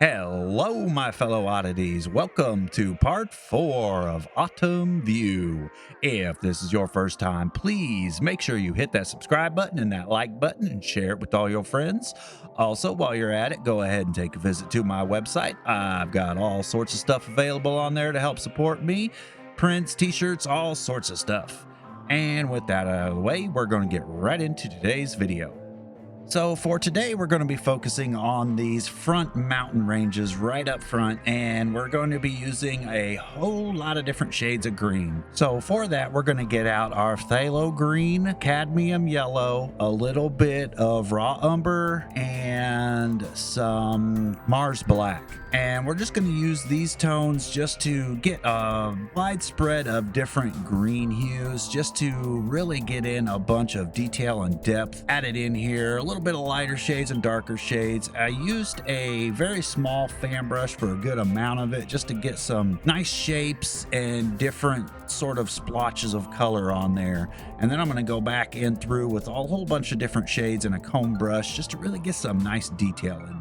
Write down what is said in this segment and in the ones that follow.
Hello, my fellow oddities. Welcome to part 4 of Autumn View. If this is your first time, please make sure you hit that subscribe button and that like button and share it with all your friends. Also, while you're at it, go ahead and take a visit to my website. I've got all sorts of stuff available on there to help support me, prints, t-shirts, all sorts of stuff. And with that out of the way, we're going to get right into today's video. So for today, we're going to be focusing on these front mountain ranges right up front, and we're going to be using a whole lot of different shades of green. So for that, we're going to get out our phthalo green, cadmium yellow, a little bit of raw umber, and some Mars black. And we're just going to use these tones just to get a wide spread of different green hues, just to really get in a bunch of detail and depth added in here. A little bit of lighter shades and darker shades. I used a very small fan brush for a good amount of it, just to get some nice shapes and different sort of splotches of color on there. And then I'm going to go back in through with a whole bunch of different shades and a comb brush just to really get some nice detail in there.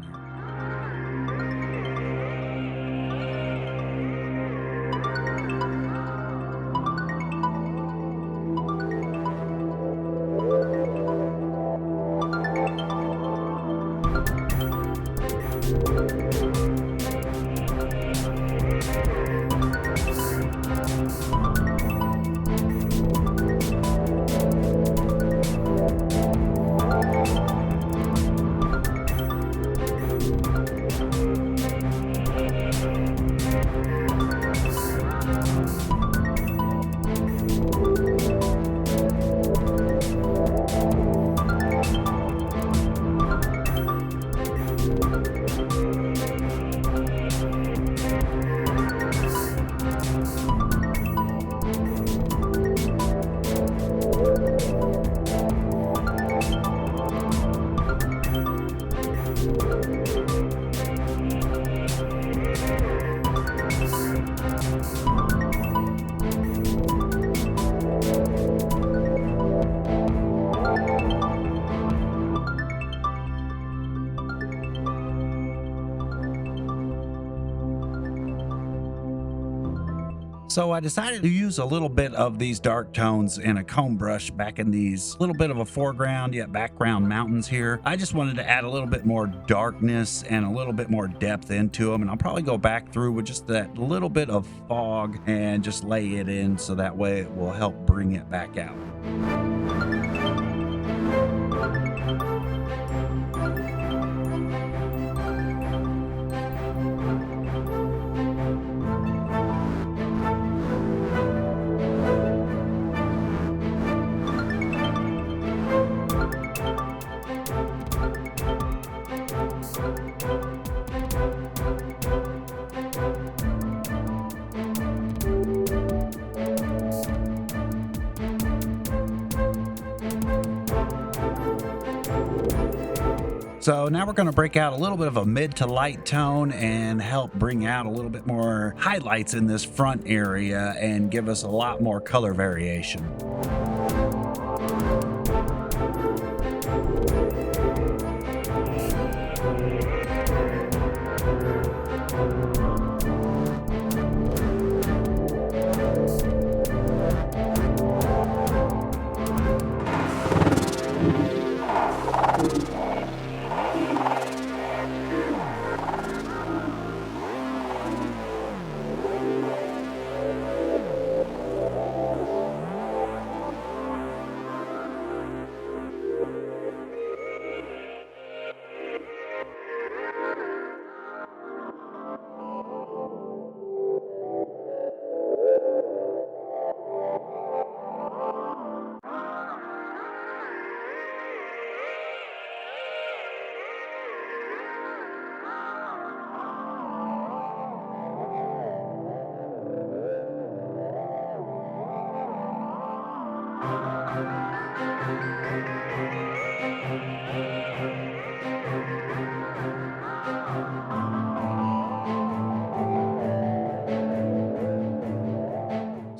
So I decided to use a little bit of these dark tones in a comb brush back in these little bit of a foreground yet background mountains here. I just wanted to add a little bit more darkness and a little bit more depth into them, and I'll probably go back through with just that little bit of fog and just lay it in so that way it will help bring it back out. So now we're going to break out a little bit of a mid to light tone and help bring out a little bit more highlights in this front area and give us a lot more color variation.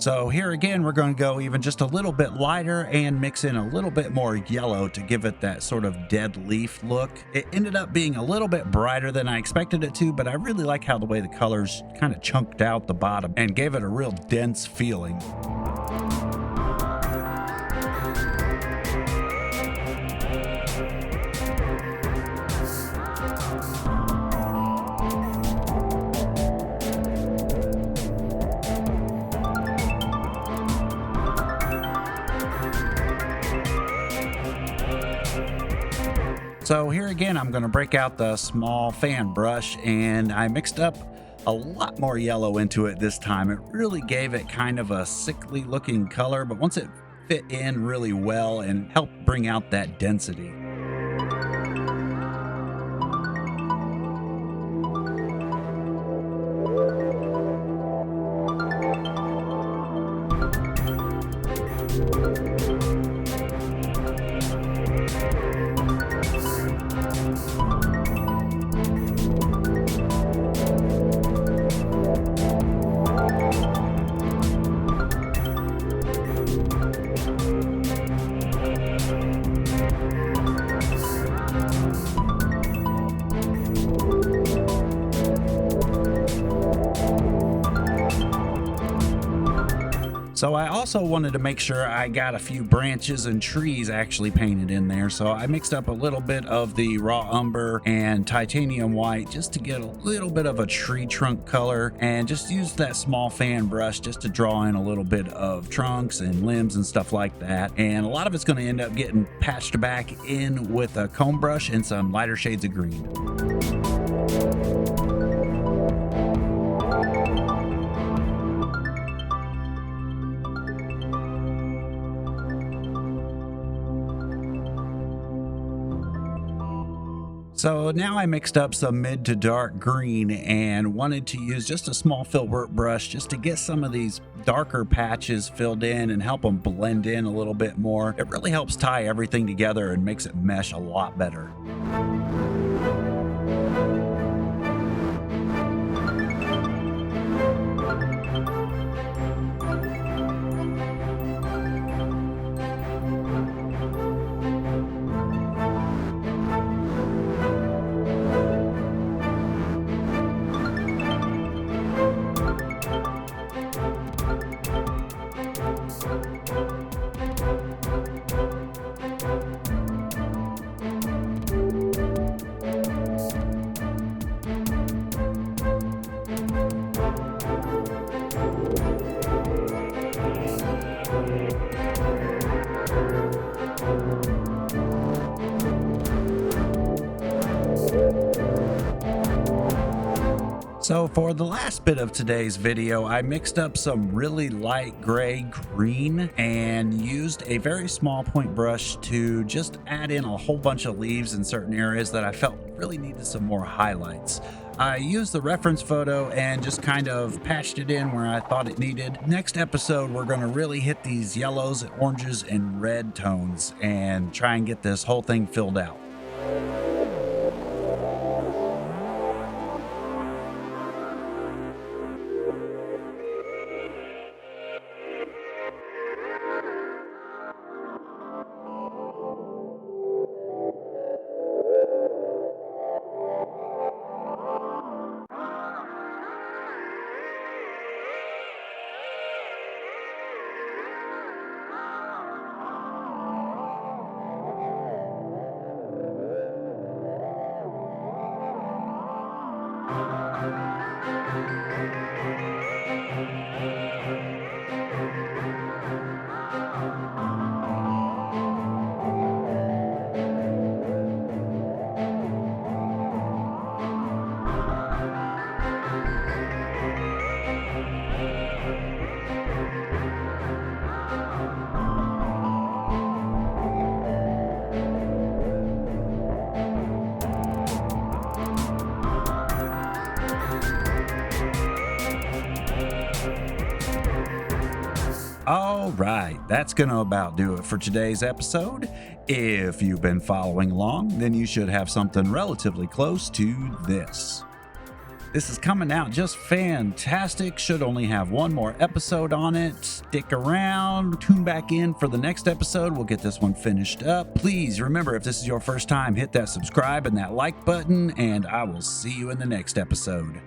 So here again, we're going to go even just a little bit lighter and mix in a little bit more yellow to give it that sort of dead leaf look. It ended up being a little bit brighter than I expected it to, but I really like how the way the colors kind of chunked out the bottom and gave it a real dense feeling. So here again, I'm going to break out the small fan brush, and I mixed up a lot more yellow into it this time. It really gave it kind of a sickly looking color, but once it fit in really well and helped bring out that density. So I also wanted to make sure I got a few branches and trees actually painted in there. So I mixed up a little bit of the raw umber and titanium white just to get a little bit of a tree trunk color, and just used that small fan brush just to draw in a little bit of trunks and limbs and stuff like that. And a lot of it's going to end up getting patched back in with a comb brush and some lighter shades of green. So now I mixed up some mid to dark green and wanted to use just a small filbert brush just to get some of these darker patches filled in and help them blend in a little bit more. It really helps tie everything together and makes it mesh a lot better. So for the last bit of today's video, I mixed up some really light gray green and used a very small point brush to just add in a whole bunch of leaves in certain areas that I felt really needed some more highlights. I used the reference photo and just kind of patched it in where I thought it needed. Next episode, we're going to really hit these yellows, oranges, and red tones and try and get this whole thing filled out. All right, that's going to about do it for today's episode. If you've been following along, then you should have something relatively close to this. This is coming out just fantastic. Should only have one more episode on it. Stick around, tune back in for the next episode. We'll get this one finished up. Please remember, if this is your first time, hit that subscribe and that like button, and I will see you in the next episode.